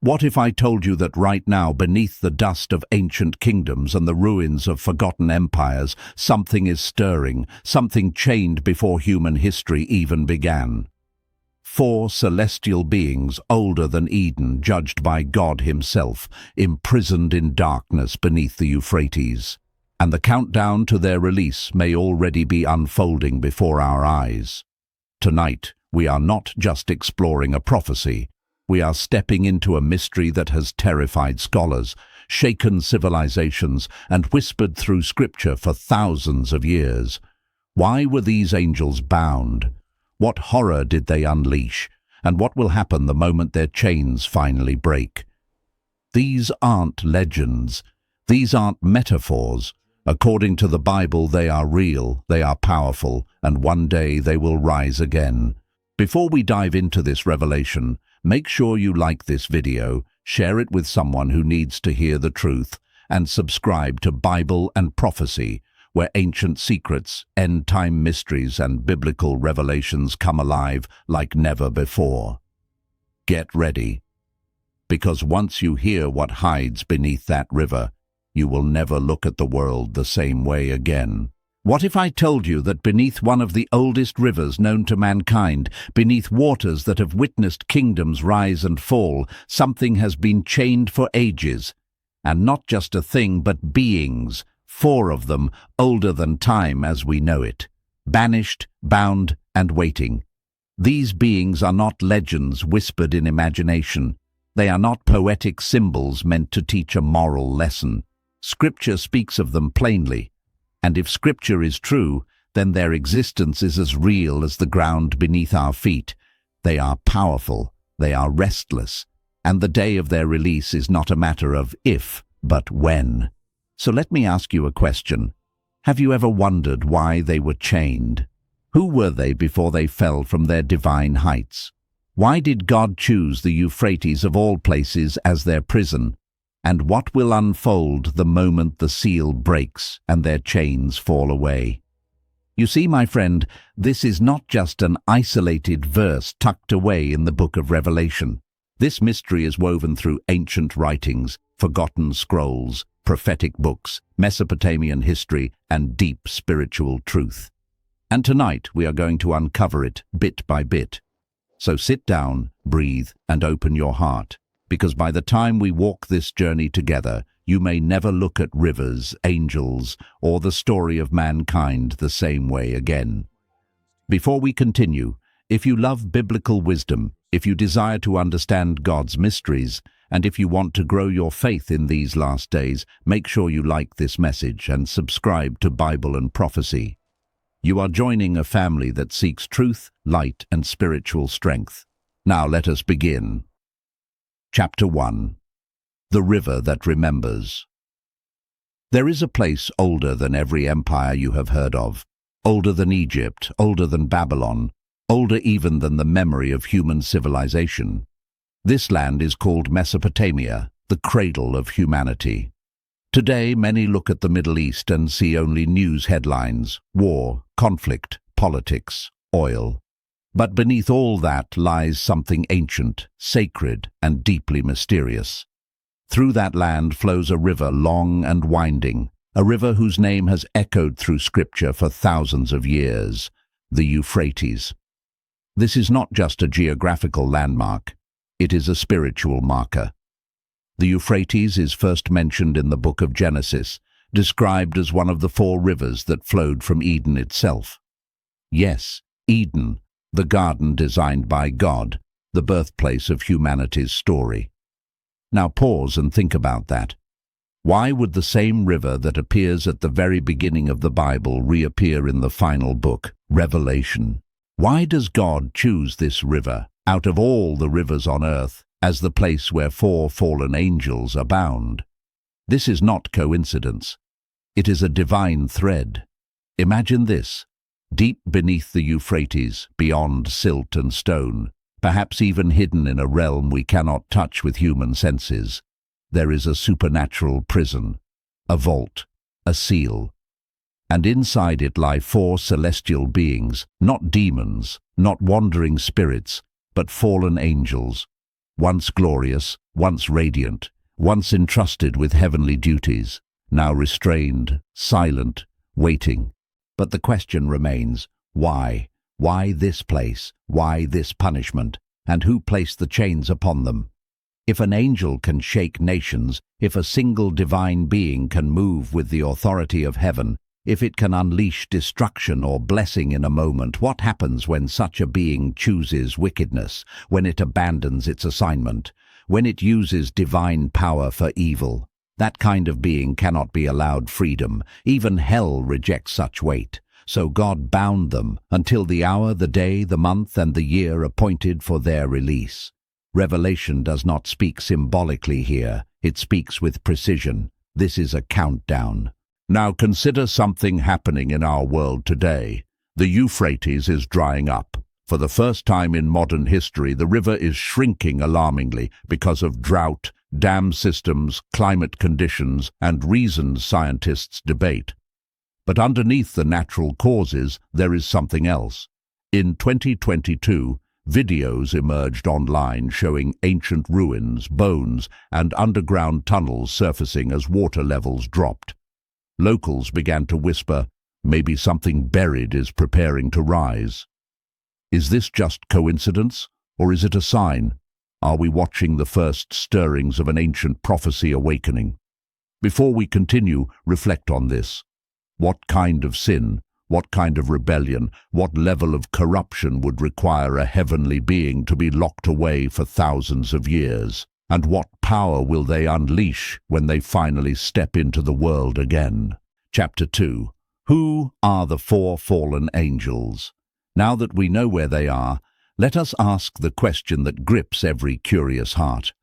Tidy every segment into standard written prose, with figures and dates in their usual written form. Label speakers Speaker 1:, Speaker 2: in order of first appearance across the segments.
Speaker 1: What if I told you that right now, beneath the dust of ancient kingdoms and the ruins of forgotten empires, something is stirring, something chained before human history even began? 4 celestial beings older than Eden, judged by God himself, imprisoned in darkness beneath the Euphrates. And the countdown to their release may already be unfolding before our eyes. Tonight, we are not just exploring a prophecy. We are stepping into a mystery that has terrified scholars, shaken civilizations, and whispered through scripture for thousands of years. Why were these angels bound? What horror did they unleash? And what will happen the moment their chains finally break? These aren't legends. These aren't metaphors. According to the Bible, they are real, they are powerful, and one day they will rise again. Before we dive into this revelation, make sure you like this video, share it with someone who needs to hear the truth, and subscribe to Bible and Prophecy, where ancient secrets, end-time mysteries, and biblical revelations come alive like never before. Get ready, because once you hear what hides beneath that river, you will never look at the world the same way again. What if I told you that beneath one of the oldest rivers known to mankind, beneath waters that have witnessed kingdoms rise and fall, something has been chained for ages? And not just a thing, but beings, 4 of them, older than time as we know it. Banished, bound, and waiting. These beings are not legends whispered in imagination. They are not poetic symbols meant to teach a moral lesson. Scripture speaks of them plainly. And if Scripture is true, then their existence is as real as the ground beneath our feet. They are powerful, they are restless, and the day of their release is not a matter of if, but when. So let me ask you a question. Have you ever wondered why they were chained? Who were they before they fell from their divine heights? Why did God choose the Euphrates of all places as their prison? And what will unfold the moment the seal breaks and their chains fall away? You see, my friend, this is not just an isolated verse tucked away in the book of Revelation. This mystery is woven through ancient writings, forgotten scrolls, prophetic books, Mesopotamian history, and deep spiritual truth. And tonight we are going to uncover it bit by bit. So sit down, breathe, and open your heart. Because by the time we walk this journey together, you may never look at rivers, angels, or the story of mankind the same way again. Before we continue, if you love biblical wisdom, if you desire to understand God's mysteries, and if you want to grow your faith in these last days, make sure you like this message and subscribe to Bible and Prophecy. You are joining a family that seeks truth, light, and spiritual strength. Now let us begin. Chapter 1. The River That Remembers. There is a place older than every empire you have heard of, older than Egypt, older than Babylon, older even than the memory of human civilization. This land is called Mesopotamia, the cradle of humanity. Today, many look at the Middle East and see only news headlines, war, conflict, politics, oil. But beneath all that lies something ancient, sacred, and deeply mysterious. Through that land flows a river long and winding, a river whose name has echoed through Scripture for thousands of years, the Euphrates. This is not just a geographical landmark, it is a spiritual marker. The Euphrates is first mentioned in the Book of Genesis, described as one of the 4 rivers that flowed from Eden itself. Yes, Eden, the garden designed by God, the birthplace of humanity's story. Now pause and think about that. Why would the same river that appears at the very beginning of the Bible reappear in the final book, Revelation? Why does God choose this river, out of all the rivers on earth, as the place where 4 fallen angels are bound? This is not coincidence. It is a divine thread. Imagine this. Deep beneath the Euphrates, beyond silt and stone, perhaps even hidden in a realm we cannot touch with human senses, there is a supernatural prison, a vault, a seal. And inside it lie 4 celestial beings, not demons, not wandering spirits, but fallen angels, once glorious, once radiant, once entrusted with heavenly duties, now restrained, silent, waiting. But the question remains, why? Why this place? Why this punishment? And who placed the chains upon them? If an angel can shake nations, if a single divine being can move with the authority of heaven, if it can unleash destruction or blessing in a moment, what happens when such a being chooses wickedness, when it abandons its assignment, when it uses divine power for evil? That kind of being cannot be allowed freedom. Even hell rejects such weight. So God bound them until the hour, the day, the month, and the year appointed for their release. Revelation does not speak symbolically here. It speaks with precision. This is a countdown. Now consider something happening in our world today. The Euphrates is drying up. For the first time in modern history, the river is shrinking alarmingly because of drought, dam systems, climate conditions, and reasons scientists debate. But underneath the natural causes, there is something else. In 2022, videos emerged online showing ancient ruins, bones, and underground tunnels surfacing as water levels dropped. Locals began to whisper, maybe something buried is preparing to rise. Is this just coincidence, or is it a sign? Are we watching the first stirrings of an ancient prophecy awakening? Before we continue, reflect on this. What kind of sin, what kind of rebellion, what level of corruption would require a heavenly being to be locked away for thousands of years? And what power will they unleash when they finally step into the world again? Chapter 2. Who are the four fallen angels? Now that we know where they are, let us ask the question that grips every curious heart.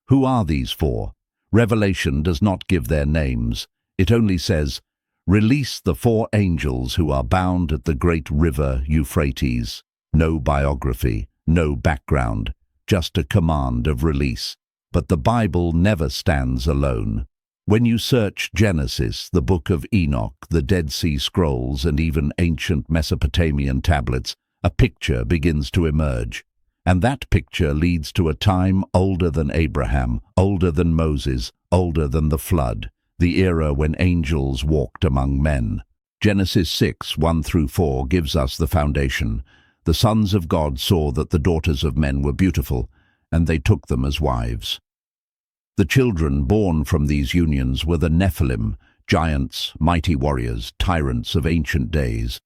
Speaker 1: Who are these four? Revelation does not give their names. It only says, "Release the four angels who are bound at the great river Euphrates." No biography, no background, just a command of release. But the Bible never stands alone. When you search Genesis, the Book of Enoch, the Dead Sea Scrolls, and even ancient Mesopotamian tablets, a picture begins to emerge. And that picture leads to a time older than Abraham, older than Moses, older than the flood, the era when angels walked among men. Genesis 6, 1-4 gives us the foundation. The sons of God saw that the daughters of men were beautiful, and they took them as wives. The children born from these unions were the Nephilim, giants, mighty warriors, tyrants of ancient days.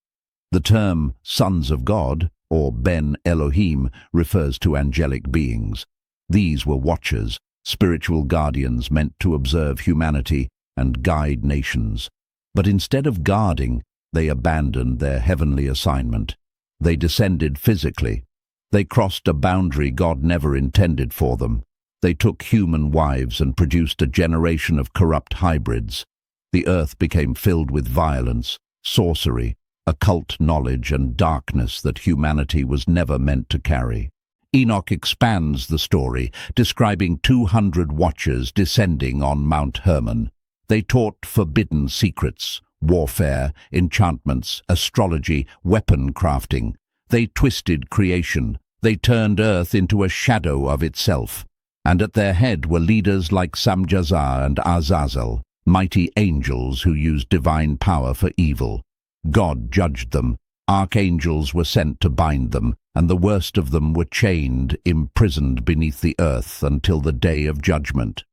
Speaker 1: The term sons of God, or Ben Elohim, refers to angelic beings. These were watchers, spiritual guardians meant to observe humanity and guide nations. But instead of guarding, they abandoned their heavenly assignment. They descended physically. They crossed a boundary God never intended for them. They took human wives and produced a generation of corrupt hybrids. The earth became filled with violence, sorcery, occult knowledge, and darkness that humanity was never meant to carry. Enoch expands the story, describing 200 watchers descending on Mount Hermon. They taught forbidden secrets, warfare, enchantments, astrology, weapon crafting. They twisted creation. They turned earth into a shadow of itself. And at their head were leaders like Samjaza and Azazel, mighty angels who used divine power for evil. God judged them. Archangels were sent to bind them, and the worst of them were chained, imprisoned beneath the earth until the day of judgment.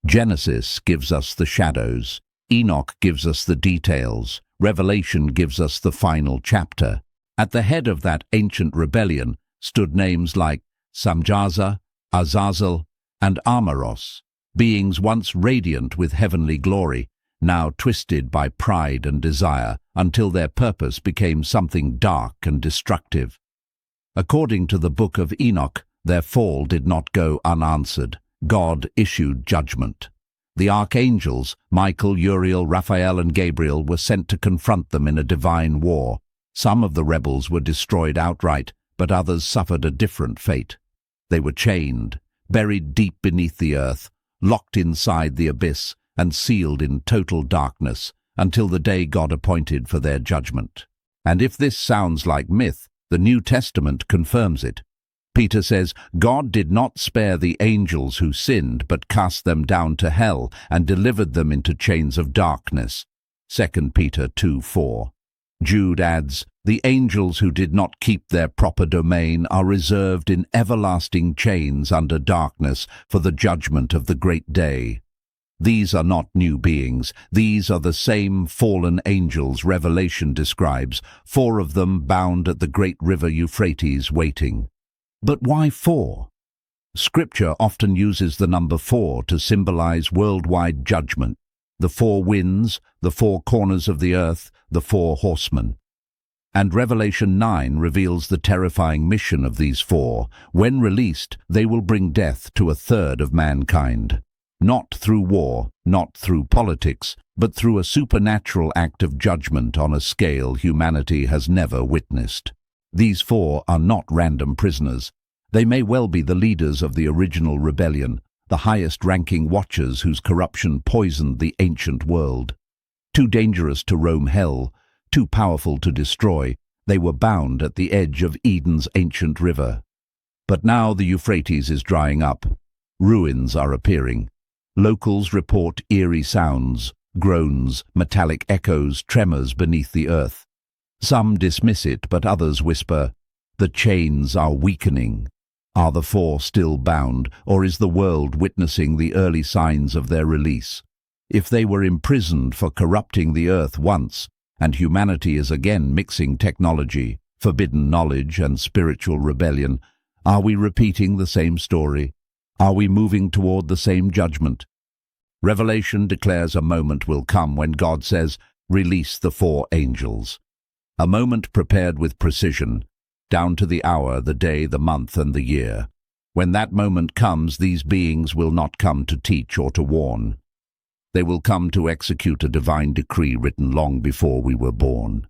Speaker 1: Genesis gives us the shadows. Enoch gives us the details. Revelation gives us the final chapter. At the head of that ancient rebellion stood names like Samjaza, Azazel, and Amaros, beings once radiant with heavenly glory, now twisted by pride and desire, until their purpose became something dark and destructive. According to the Book of Enoch, their fall did not go unanswered. God issued judgment. The archangels, Michael, Uriel, Raphael, and Gabriel, were sent to confront them in a divine war. Some of the rebels were destroyed outright, but others suffered a different fate. They were chained, buried deep beneath the earth, locked inside the abyss, and sealed in total darkness until the day God appointed for their judgment. And if this sounds like myth, the New Testament confirms it. Peter says, God did not spare the angels who sinned, but cast them down to hell and delivered them into chains of darkness. 2 Peter 2:4. Jude adds, the angels who did not keep their proper domain are reserved in everlasting chains under darkness for the judgment of the great day. These are not new beings. These are the same fallen angels Revelation describes, 4 of them bound at the great river Euphrates waiting. But why 4? Scripture often uses the number 4 to symbolize worldwide judgment. The 4 winds, the 4 corners of the earth, the 4 horsemen. And Revelation 9 reveals the terrifying mission of these 4. When released, they will bring death to 1/3 of mankind. Not through war, not through politics, but through a supernatural act of judgment on a scale humanity has never witnessed. These 4 are not random prisoners. They may well be the leaders of the original rebellion, the highest-ranking watchers whose corruption poisoned the ancient world. Too dangerous to roam hell, too powerful to destroy, they were bound at the edge of Eden's ancient river. But now the Euphrates is drying up. Ruins are appearing. Locals report eerie sounds, groans, metallic echoes, tremors beneath the earth. Some dismiss it, but others whisper, the chains are weakening. Are the 4 still bound, or is the world witnessing the early signs of their release? If they were imprisoned for corrupting the earth once, and humanity is again mixing technology, forbidden knowledge, and spiritual rebellion, are we repeating the same story? Are we moving toward the same judgment? Revelation declares a moment will come when God says, release the 4 angels. A moment prepared with precision, down to the hour, the day, the month, and the year. When that moment comes, these beings will not come to teach or to warn. They will come to execute a divine decree written long before we were born.